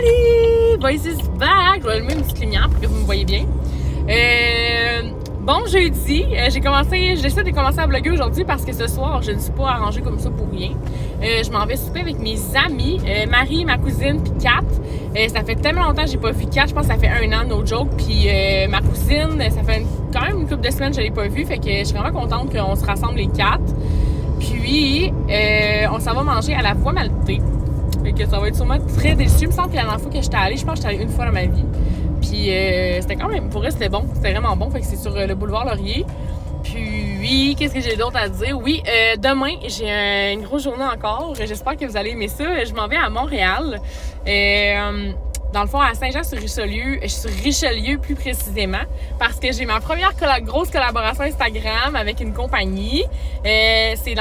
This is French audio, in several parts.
Salut! Voice is back! Je vais allumer une petite lumière pour que vous me voyez bien. Bon jeudi, j'essaie de commencer à vlogger aujourd'hui parce que ce soir, je ne suis pas arrangée comme ça pour rien. Je m'en vais souper avec mes amis, Marie, ma cousine, puis Kat. Ça fait tellement longtemps que j'ai pas vu Kat, je pense que ça fait 1 an, no joke. Puis ma cousine, ça fait quand même une couple de semaines que je l'ai pas vue, fait que je suis vraiment contente qu'on se rassemble les 4. Puis on s'en va manger à la Voie Maltée. Fait que ça va être sûrement très délicieux. Il me semble que la dernière fois que j'étais allée, je pense que j'étais allée une fois dans ma vie. Puis c'était quand même, pour vrai, c'était bon. C'était vraiment bon. Fait que c'est sur le boulevard Laurier. Puis, qu'est-ce que j'ai d'autre à dire? Oui, demain, j'ai une grosse journée encore. J'espère que vous allez aimer ça. Je m'en vais à Montréal. Dans le fond, à Saint-Jean-sur-Richelieu, sur Richelieu plus précisément, parce que j'ai ma première grosse collaboration Instagram avec une compagnie. C'est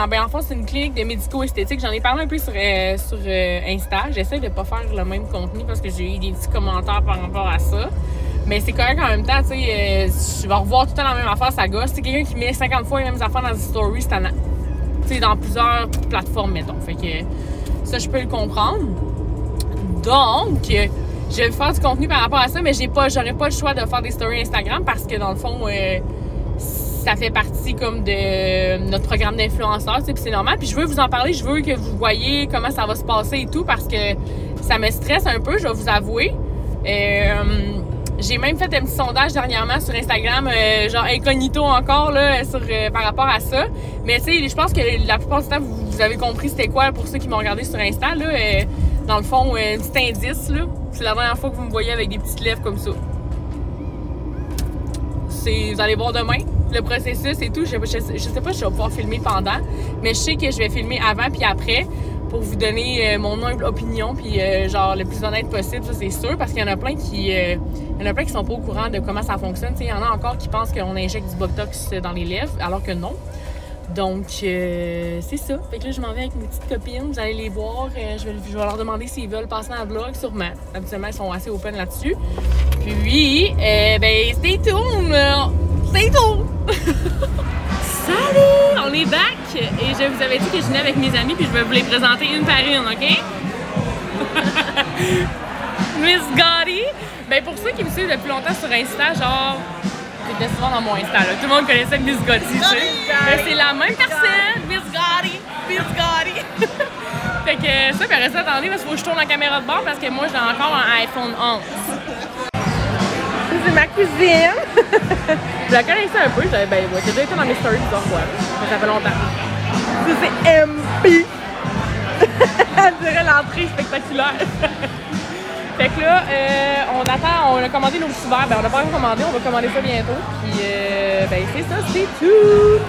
une clinique de médico-esthétique. J'en ai parlé un peu sur Insta. J'essaie de pas faire le même contenu parce que j'ai eu des petits commentaires par rapport à ça. Mais c'est correct en même temps, tu sais, je vais revoir tout le temps la même affaire, ça gosse. C'est quelqu'un qui met 50 fois les mêmes affaires dans des stories, c'est dans plusieurs plateformes, mettons. Fait que ça, je peux le comprendre. Donc, je vais faire du contenu par rapport à ça, mais j'aurais pas le choix de faire des stories Instagram parce que dans le fond, ça fait partie comme de notre programme d'influenceur, tu sais, puis c'est normal. Puis je veux vous en parler, je veux que vous voyez comment ça va se passer et tout parce que ça me stresse un peu, je vais vous avouer. J'ai même fait un petit sondage dernièrement sur Instagram, genre incognito encore, là, par rapport à ça. Mais tu sais, je pense que la plupart du temps, vous avez compris c'était quoi pour ceux qui m'ont regardé sur Insta, là. Dans le fond, un petit indice, là. C'est la dernière fois que vous me voyez avec des petites lèvres comme ça. Vous allez voir demain le processus et tout. Je sais pas si je vais pouvoir filmer pendant, mais je sais que je vais filmer avant puis après pour vous donner mon humble opinion puis genre le plus honnête possible, ça c'est sûr, parce qu'il y en a plein qui sont pas au courant de comment ça fonctionne. Il y en a encore qui pensent qu'on injecte du Botox dans les lèvres, alors que non. Donc, c'est ça. Fait que là, je m'en vais avec mes petites copines. Vous allez les voir. Je vais leur demander s'ils veulent passer dans le vlog, sûrement. Habituellement, ils sont assez open là-dessus. Puis, stay tuned! Stay tuned! Salut! On est back! Et je vous avais dit que je venais avec mes amis, puis je vais vous les présenter une par une, OK? Miss Gotti! Ben, pour ceux qui me suivent depuis longtemps sur Insta, genre... J'étais souvent dans mon Insta, là. Tout le monde connaissait Miss Gotti, tu sais. Mais c'est la même personne, Miss Gotti, Miss Gotti. Fait que ça, puis restez attendez, parce qu'il faut que je tourne la caméra de bord, parce que moi, j'ai encore un iPhone 11. C'est ma cousine. Je la connaissais un peu, j'ai déjà été dans mes stories plusieurs fois, mais ça fait longtemps. Ça, c'est MP. Elle dirait l'entrée spectaculaire. Fait que là, on a commandé nos petits verres. Ben, on n'a pas encore commandé, on va commander ça bientôt. Puis, c'est ça, c'est tout!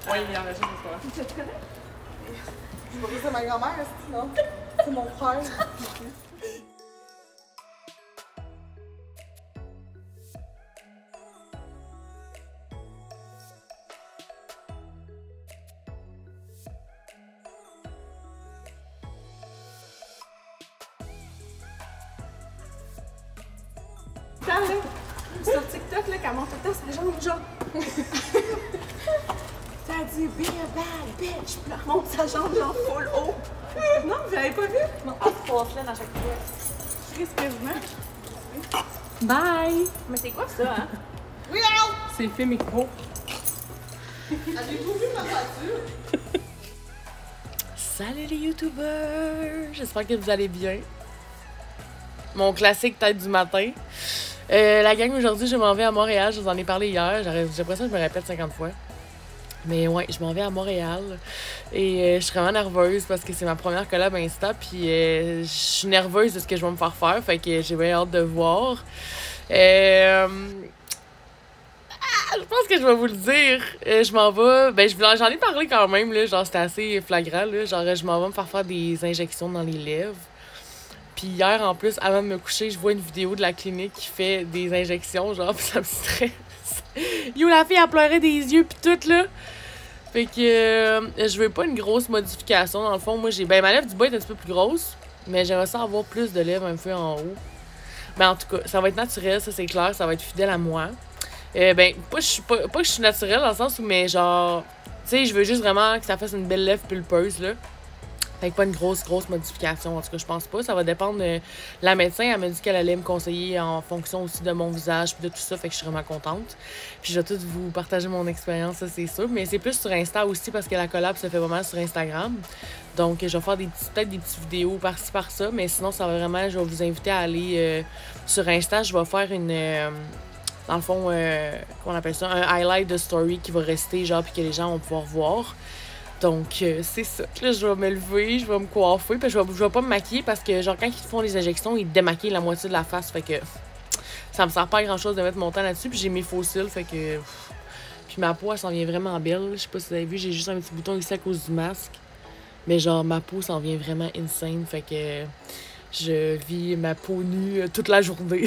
Oui, il y en a juste une fois. Tu te connais? Je vois que c'est ma grand-mère, non? C'est mon frère. Sur TikTok, là, quand monte tout le temps, c'est des gens genre. Ça dit be a bad bitch, puis elle monte sa jambe genre full haut. Non, vous l'avez pas vu? Non, elle se passe là dans chaque fois. Qu'est-ce que je mange? Bye! Mais c'est quoi ça, hein? Oui, alors! C'est le film micro. Avez-vous vu ma voiture? Salut les youtubeurs! J'espère que vous allez bien. Mon classique tête du matin. La gang, aujourd'hui, je m'en vais à Montréal. Je vous en ai parlé hier. J'ai l'impression que je me répète 50 fois. Mais ouais, je m'en vais à Montréal et je suis vraiment nerveuse parce que c'est ma première collab Insta, puis je suis nerveuse de ce que je vais me faire faire, fait que j'ai bien hâte de voir. Je pense que je vais vous le dire. Je m'en vais. Ben, j'en ai parlé quand même, là. Genre, c'était assez flagrant, là. Genre, je m'en vais me faire des injections dans les lèvres. Puis hier, en plus, avant de me coucher, je vois une vidéo de la clinique qui fait des injections, genre, pis ça me stresse. Yo, la fille, elle pleurait des yeux, pis tout, là. Fait que je veux pas une grosse modification, dans le fond. Moi, ben, ma lèvre du bas est un petit peu plus grosse, mais j'aimerais ça avoir plus de lèvres un peu en haut. Mais en tout cas, ça va être naturel, ça, c'est clair. Ça va être fidèle à moi. Ben, pas que je suis naturelle dans le sens où, mais genre, tu sais, je veux juste vraiment que ça fasse une belle lèvre pulpeuse, là. Fait que pas une grosse modification, en tout cas, je pense pas. Ça va dépendre de la médecin. Elle m'a dit qu'elle allait me conseiller en fonction aussi de mon visage puis de tout ça, fait que je suis vraiment contente. Puis je vais tout vous partager mon expérience, ça, c'est sûr. Mais c'est plus sur Insta aussi parce que la collab se fait vraiment sur Instagram. Donc, je vais faire peut-être des petites vidéos par-ci, par-ça. Mais sinon, ça va vraiment, je vais vous inviter à aller sur Insta. Je vais faire dans le fond, comment on appelle ça, un highlight de story qui va rester, genre, puis que les gens vont pouvoir voir. Donc, c'est ça. Là, je vais me lever, je vais me coiffer, puis je vais pas me maquiller parce que, genre, quand ils font les injections, ils démaquillent la moitié de la face, fait que ça me sert pas à grand-chose de mettre mon temps là-dessus, puis j'ai mes faux cils, fait que... Puis ma peau, elle s'en vient vraiment belle. Je sais pas si vous avez vu, j'ai juste un petit bouton ici à cause du masque. Mais genre, ma peau s'en vient vraiment insane, fait que je vis ma peau nue toute la journée.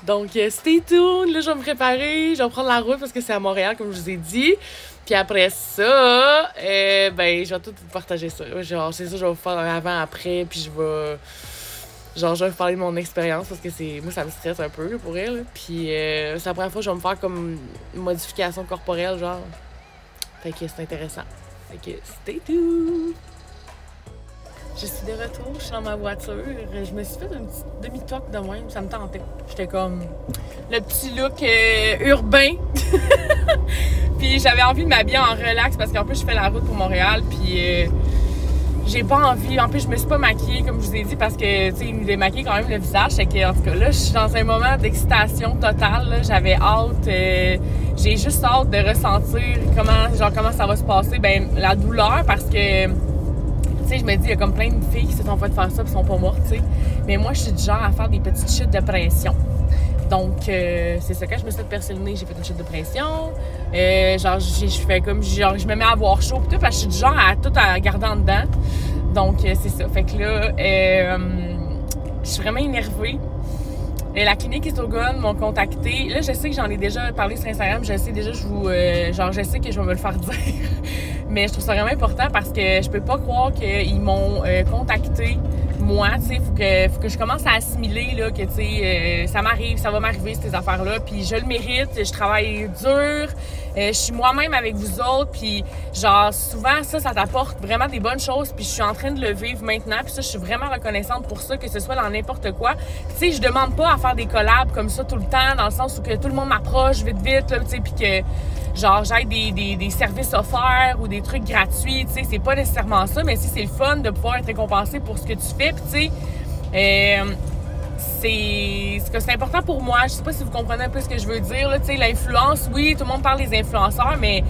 Donc, stay tuned. Là, je vais me préparer. Je vais prendre la route parce que c'est à Montréal, comme je vous ai dit. Puis après ça, ben, je vais tout vous partager ça. Genre, c'est ça, je vais vous faire un avant, après. Puis je vais vous parler de mon expérience parce que moi, ça me stresse un peu, là, pour elle. Puis c'est la première fois que je vais me faire comme une modification corporelle, genre. Fait que c'est intéressant. Fait que stay tuned. Je suis de retour, je suis dans ma voiture. Je me suis fait une petite demi-toque de même, ça me tentait. J'étais comme le petit look urbain. Puis j'avais envie de m'habiller en relax parce qu'en plus je fais la route pour Montréal. Puis j'ai pas envie. En plus, je me suis pas maquillée, comme je vous ai dit, parce que tu sais, il me démaquille quand même le visage. Fait que, en tout cas, là, je suis dans un moment d'excitation totale. Là. J'avais hâte. J'ai juste hâte de ressentir comment ça va se passer. Ben, la douleur, parce que. Tu sais, je me dis, il y a comme plein de filles qui se sont fait faire ça et sont pas mortes, tu sais. Mais moi, je suis du genre à faire des petites chutes de pression. Donc, c'est ça. Quand je me suis fait percer le nez, j'ai fait une chute de pression. Je fais comme, genre, je me mets à avoir chaud et tout, parce que je suis du genre à tout à garder en dedans. Donc, c'est ça. Fait que là, je suis vraiment énervée. La clinique Isogun m'ont contacté. Là, je sais que j'en ai déjà parlé sur Instagram. Je sais déjà, je sais que je vais me le faire dire. Mais je trouve ça vraiment important parce que je peux pas croire qu'ils m'ont contacté. Moi, tu sais, faut que je commence à assimiler là, que, tu sais, ça va m'arriver, ces affaires-là. Puis je le mérite, je travaille dur, je suis moi-même avec vous autres. Puis genre, souvent, ça t'apporte vraiment des bonnes choses. Puis je suis en train de le vivre maintenant. Puis ça, je suis vraiment reconnaissante pour ça, que ce soit dans n'importe quoi. Tu sais, je demande pas à faire des collabs comme ça tout le temps, dans le sens où que tout le monde m'approche vite, là, tu sais, puis que genre j'ai des services offerts ou des trucs gratuits, tu sais, c'est pas nécessairement ça, mais si c'est le fun de pouvoir être récompensé pour ce que tu fais, puis tu sais, c'est important pour moi. Je sais pas si vous comprenez un peu ce que je veux dire, là, tu sais, l'influence, oui, tout le monde parle des influenceurs, mais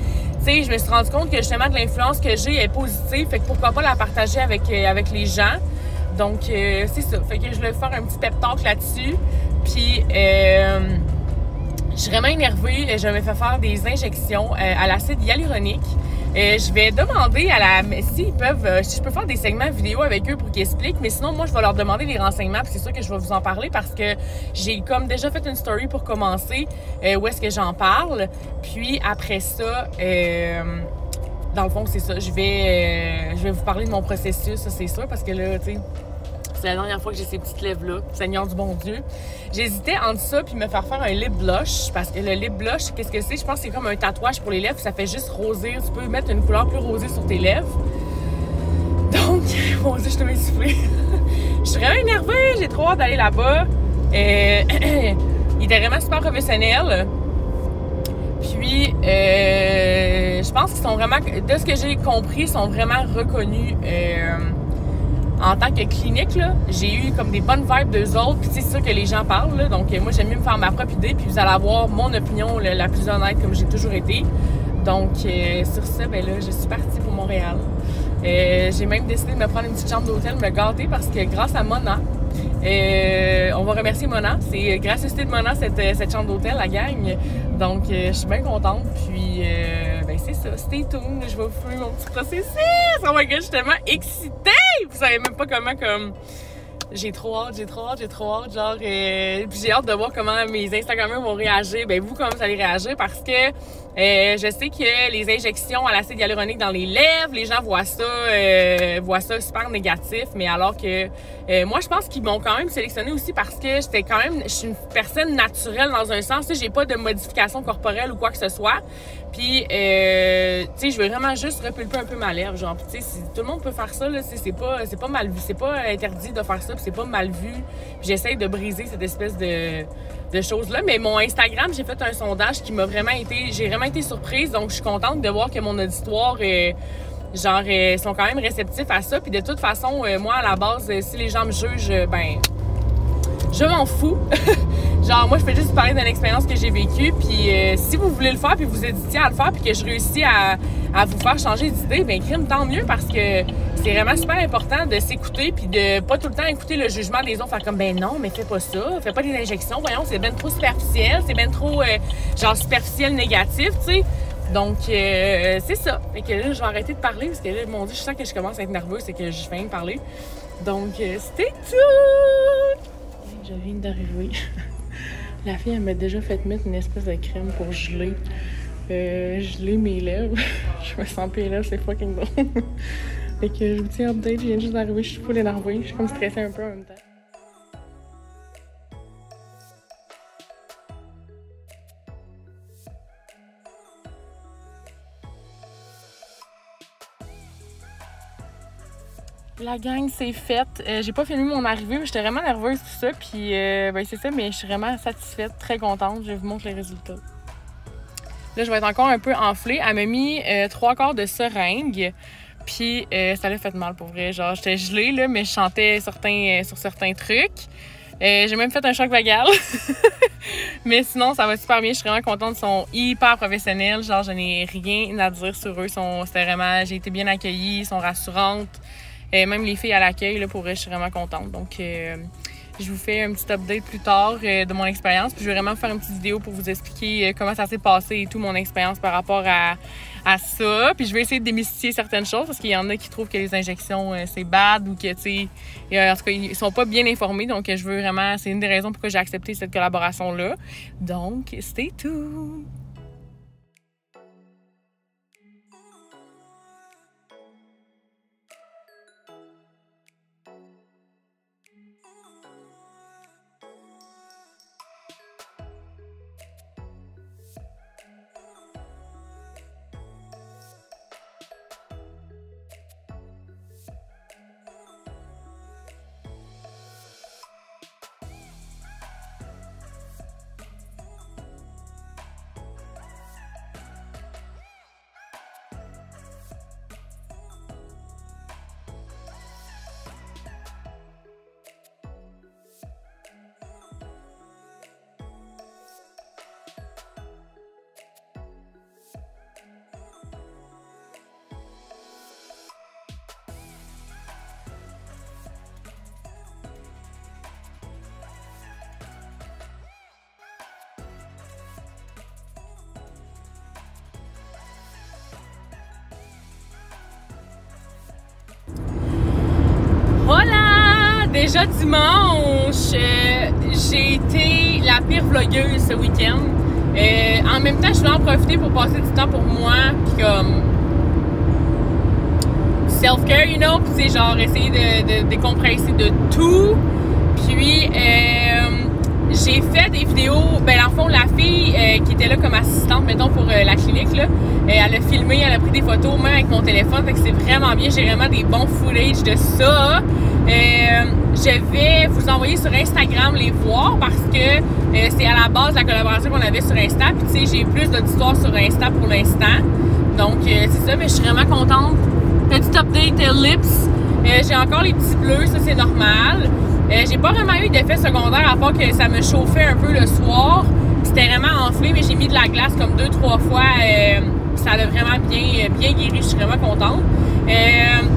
tu sais, je me suis rendu compte que justement de l'influence que j'ai est positive, fait que pourquoi pas la partager avec les gens. Donc, c'est ça, fait que je vais faire un petit pep talk là-dessus, puis je suis vraiment énervée. Je me fais faire des injections à l'acide hyaluronique. Je vais demander si je peux faire des segments vidéo avec eux pour qu'ils expliquent, mais sinon, moi, je vais leur demander des renseignements, puis c'est sûr que je vais vous en parler parce que j'ai comme déjà fait une story pour commencer où est-ce que j'en parle. Puis après ça, dans le fond, c'est ça. Je vais vous parler de mon processus, ça, c'est sûr, parce que là, tu sais, c'est la dernière fois que j'ai ces petites lèvres-là, Seigneur du bon Dieu. J'hésitais entre ça puis me faire un lip blush, parce que le lip blush, qu'est-ce que c'est? Je pense que c'est comme un tatouage pour les lèvres, ça fait juste rosé. Tu peux mettre une couleur plus rosée sur tes lèvres. Donc, mon Dieu, je te mets soufflé. Je suis vraiment énervée, j'ai trop hâte d'aller là-bas. Il était vraiment super professionnel. Puis, je pense qu'ils sont vraiment, de ce que j'ai compris, ils sont vraiment reconnus en tant que clinique, là. J'ai eu comme des bonnes vibes d'eux autres, puis c'est sûr que les gens parlent, là. Donc moi, j'aime mieux me faire ma propre idée, puis vous allez avoir mon opinion la plus honnête, comme j'ai toujours été. Donc, sur ça, ben là, je suis partie pour Montréal. J'ai même décidé de me prendre une petite chambre d'hôtel, me gâter, parce que grâce à Mona, on va remercier Mona. C'est gracieuseté de Mona, cette chambre d'hôtel, la gang. Donc, je suis bien contente. Puis, ben c'est ça. Stay tuned. Je vais vous faire mon petit processus. Oh my god, je suis tellement excitée! Vous savez même pas comment, comme... J'ai trop hâte. Genre, puis j'ai hâte de voir comment mes Instagrammeurs vont réagir. Ben vous, comment vous allez réagir, parce que je sais que les injections à l'acide hyaluronique dans les lèvres, les gens voient ça super négatif, mais alors que moi, je pense qu'ils m'ont quand même sélectionné aussi parce que je suis une personne naturelle dans un sens, tu sais, j'ai pas de modification corporelle ou quoi que ce soit. Puis, tu sais, je veux vraiment juste repulper un peu ma lèvre, genre, tu sais, tout le monde peut faire ça, là, c'est pas mal vu, c'est pas interdit de faire ça, puis c'est pas mal vu. Puis j'essaie de briser cette espèce de choses-là, mais mon Instagram, j'ai fait un sondage qui j'ai vraiment été surprise, donc je suis contente de voir que mon auditoire, sont quand même réceptifs à ça. Puis de toute façon, moi, à la base, si les gens me jugent, ben, je m'en fous. Genre, moi, je fais juste parler d'une expérience que j'ai vécue. Puis si vous voulez le faire, puis vous hésitiez à le faire, puis que je réussis à vous faire changer d'idée, ben crime, tant mieux, parce que c'est vraiment super important de s'écouter, puis de pas tout le temps écouter le jugement des autres, faire comme, ben non, mais fais pas ça, fais pas des injections, voyons, c'est ben trop superficiel, c'est ben trop, superficiel négatif, tu sais. Donc, c'est ça. Fait que là, je vais arrêter de parler, parce que là, mon Dieu, je sens que je commence à être nerveuse, c'est que je viens de parler. Donc, stay tuned! Je viens d'arriver. La fille, elle m'a déjà fait mettre une espèce de crème pour geler. Geler mes lèvres. Je me sens plus les lèvres, c'est fucking drôle. Fait que je vous tiens update, je viens juste d'arriver, je suis full énervée. Je suis comme stressée un peu en même temps. La gang, c'est faite. J'ai pas filmé mon arrivée, mais j'étais vraiment nerveuse, tout ça. Puis, ben c'est ça, mais je suis vraiment satisfaite, très contente. Je vous montre les résultats. Là, je vais être encore un peu enflée. Elle m'a mis 3/4 de seringue. Puis, ça l'a fait mal, pour vrai. Genre, j'étais gelée, là, mais je chantais sur certains trucs. J'ai même fait un choc vagal. Mais sinon, ça va super bien. Je suis vraiment contente. Ils sont hyper professionnels. Genre, je n'ai rien à dire sur eux. C'était vraiment... J'ai été bien accueillie. Ils sont rassurantes. Même les filles à l'accueil, là, pour eux, je suis vraiment contente. Donc, je vous fais un petit update plus tard de mon expérience. Puis, je vais vraiment faire une petite vidéo pour vous expliquer comment ça s'est passé et tout, mon expérience par rapport à ça. Puis, je vais essayer de démystifier certaines choses parce qu'il y en a qui trouvent que les injections, c'est bad ou que, tu sais, en tout cas, ils sont pas bien informés. Donc, je veux vraiment... C'est une des raisons pourquoi j'ai accepté cette collaboration-là. Donc, stay tuned! Voilà! Déjà dimanche, j'ai été la pire vlogueuse ce week-end. En même temps, je voulais en profiter pour passer du temps pour moi, puis comme self-care, you know, puis c'est genre essayer de décompresser de tout. Puis j'ai fait des vidéos, ben dans le fond, la fille qui était là comme assistante, mettons, pour la clinique, là, elle a filmé, elle a pris des photos, même avec mon téléphone, fait que c'est vraiment bien, j'ai vraiment des bons footage de ça. Je vais vous envoyer sur Instagram les voir parce que c'est à la base de la collaboration qu'on avait sur Insta, puis tu sais, j'ai plus d'auditoire sur Insta pour l'instant. Donc, c'est ça, mais je suis vraiment contente. Petit update lips. J'ai encore les petits bleus, ça c'est normal. J'ai pas vraiment eu d'effet secondaire à part que ça me chauffait un peu le soir. C'était vraiment enflé, mais j'ai mis de la glace comme 2-3 fois. ça a vraiment bien guéri. Je suis vraiment contente.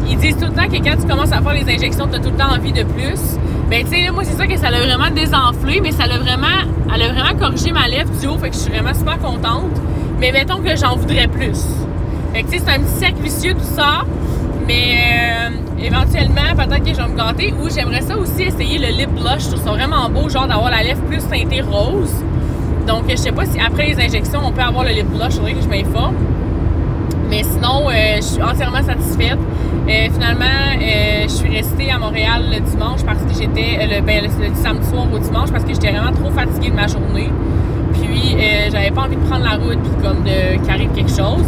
Ils disent tout le temps que quand tu commences à faire les injections, tu as tout le temps envie de plus. Ben, tu sais, moi, c'est ça que ça l'a vraiment désenflé, mais elle a vraiment corrigé ma lèvre du haut, fait que je suis vraiment super contente. Mais mettons que j'en voudrais plus. Fait que, tu sais, c'est un petit cercle vicieux, tout ça. Mais éventuellement, peut-être que je vais me gâter. Ou j'aimerais ça aussi essayer le lip blush. Je trouve ça vraiment beau, genre d'avoir la lèvre plus teintée rose. Donc, je sais pas si après les injections, on peut avoir le lip blush. Il faudrait que je m'informe. Mais sinon, je suis entièrement satisfaite. Finalement, je suis restée à Montréal le dimanche parce que j'étais le samedi soir au dimanche parce que j'étais vraiment trop fatiguée de ma journée. Puis, j'avais pas envie de prendre la route puis comme qu'il arrive quelque chose.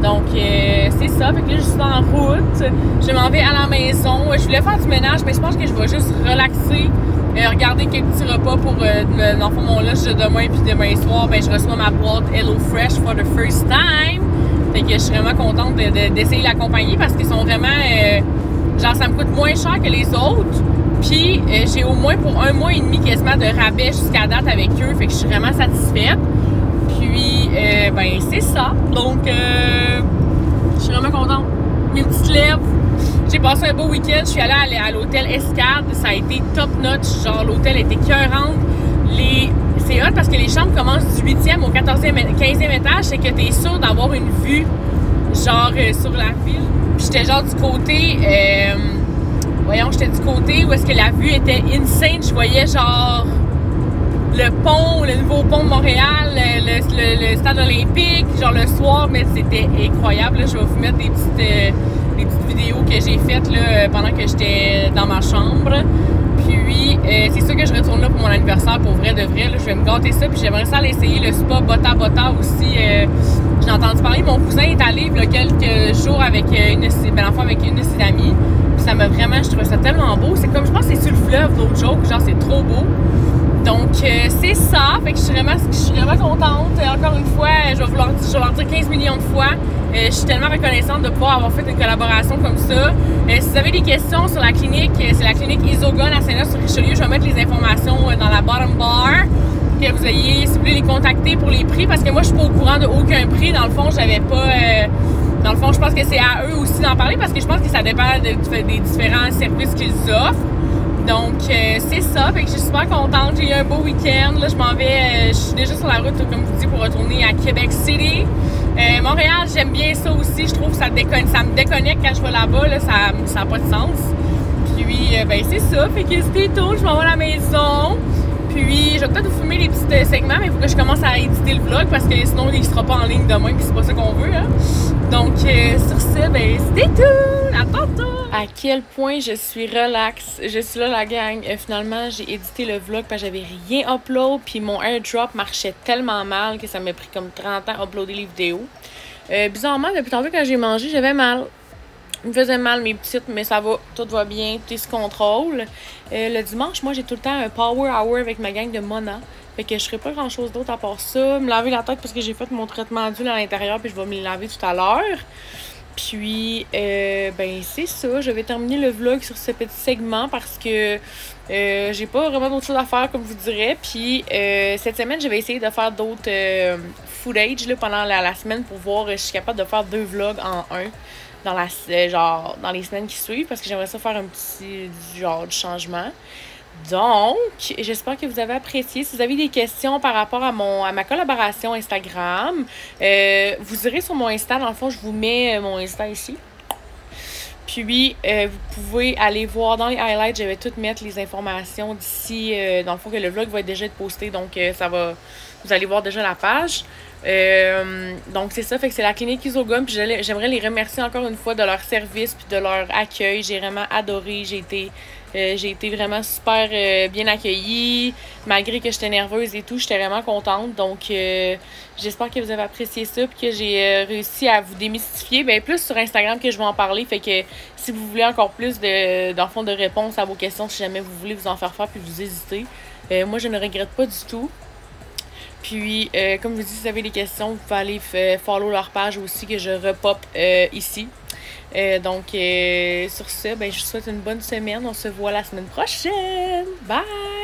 Donc, c'est ça. Fait que là, je suis en route. Je m'en vais à la maison. Je voulais faire du ménage, mais je pense que je vais juste relaxer. Regarder quelques petits repas pour dans le fond, mon lunch de demain. Puis demain soir, ben, je reçois ma boîte Hello Fresh for the first time. Fait que je suis vraiment contente d'essayer la compagnie parce qu'ils sont vraiment... genre, ça me coûte moins cher que les autres. Puis, j'ai au moins pour 1 mois et demi quasiment de rabais jusqu'à date avec eux. Fait que je suis vraiment satisfaite. Puis, ben, c'est ça. Donc, je suis vraiment contente. Mes petites lèvres. J'ai passé un beau week-end. Je suis allée à l'hôtel Escade. Ça a été top notch. Genre, l'hôtel était écœurant. C'est hot parce que les chambres commencent du 8e au 14e, 15e étage. C'est que t'es sûr d'avoir une vue, genre, sur la ville. Puis j'étais genre du côté... j'étais du côté où est-ce que la vue était insane. Je voyais, genre... le pont, le nouveau pont de Montréal, le stade olympique, genre le soir, mais c'était incroyable. Là, je vais vous mettre des petites vidéos que j'ai faites là, pendant que j'étais dans ma chambre. Puis, c'est sûr que je retourne là pour mon anniversaire, pour vrai de vrai. Là, je vais me gâter ça, puis j'aimerais ça aller essayer le spa Bota Bota aussi. J'ai entendu parler, mon cousin est allé il y a quelques jours avec une de ses amies. Puis ça m'a vraiment, je trouvais ça tellement beau. C'est comme, je pense que c'est sur le fleuve, d'autres jours, genre c'est trop beau. Donc, c'est ça. Fait que je suis vraiment contente. Encore une fois, je vais leur dire 15 millions de fois. Je suis tellement reconnaissante de pouvoir avoir fait une collaboration comme ça. Si vous avez des questions sur la clinique, c'est la clinique Isogun à Saint-Laurent-sur-Richelieu. Je vais mettre les informations dans la bottom bar. Que vous ayez, si vous voulez les contacter pour les prix. Parce que moi, je suis pas au courant de aucun prix. Dans le fond, j'avais pas... dans le fond, je pense que c'est à eux aussi d'en parler parce que je pense que ça dépend des différents services qu'ils offrent. Donc, c'est ça. Fait que je suis super contente. J'ai eu un beau week-end. Là, je m'en vais. Je suis déjà sur la route, comme je vous dis, pour retourner à Québec City. Montréal, j'aime bien ça aussi. Je trouve que ça me déconnecte quand je vais là-bas. Là, ça n'a pas de sens. Puis, ben, c'est ça. Fait que c'était tout. Je m'en vais à la maison. Puis, je vais peut-être vous filmer les petits segments, mais il faut que je commence à éditer le vlog parce que sinon, il sera pas en ligne demain. Puis, c'est pas ça qu'on veut. Hein? Donc, sur ce, ben, c'était tout. À tantôt. À quel point je suis relax. Je suis là, la gang. Finalement, j'ai édité le vlog parce que j'avais rien upload. Puis mon airdrop marchait tellement mal que ça m'a pris comme 30 ans à uploader les vidéos. Bizarrement, depuis tantôt quand j'ai mangé, j'avais mal. Il me faisait mal, mes petites, mais ça va. Tout va bien. Tout se contrôle. Le dimanche, moi, j'ai tout le temps un power hour avec ma gang de Mona. Fait que je ferai pas grand-chose d'autre à part ça. Me laver la tête parce que j'ai fait mon traitement d'huile à l'intérieur. Puis je vais me le laver tout à l'heure. Puis, ben, c'est ça. Je vais terminer le vlog sur ce petit segment parce que j'ai pas vraiment d'autres choses à faire, comme vous direz. Puis, cette semaine, je vais essayer de faire d'autres footage là, pendant la semaine pour voir si je suis capable de faire 2 vlogs en un dans les semaines qui suivent parce que j'aimerais ça faire un petit du changement. Donc, j'espère que vous avez apprécié. Si vous avez des questions par rapport à ma collaboration Instagram, vous irez sur mon Insta. Dans le fond, je vous mets mon Insta ici. Puis, vous pouvez aller voir dans les highlights. Je vais tout mettre les informations d'ici. Dans le fond, que le vlog va déjà être posté. Donc, vous allez voir déjà la page. Donc, c'est ça. Fait que c'est la clinique Isogun. Puis, j'aimerais les remercier encore une fois de leur service puis de leur accueil. J'ai vraiment adoré. J'ai été vraiment super bien accueillie. Malgré que j'étais nerveuse et tout, j'étais vraiment contente. Donc, j'espère que vous avez apprécié ça puis que j'ai réussi à vous démystifier. Bien, plus sur Instagram que je vais en parler. Fait que si vous voulez encore plus de réponses à vos questions, si jamais vous voulez vous en faire puis vous hésitez, moi, je ne regrette pas du tout. Puis, comme je vous dis, si vous avez des questions, vous pouvez aller follow leur page aussi que je repop ici. Donc, sur ce, ben, je vous souhaite une bonne semaine. On se voit la semaine prochaine. Bye!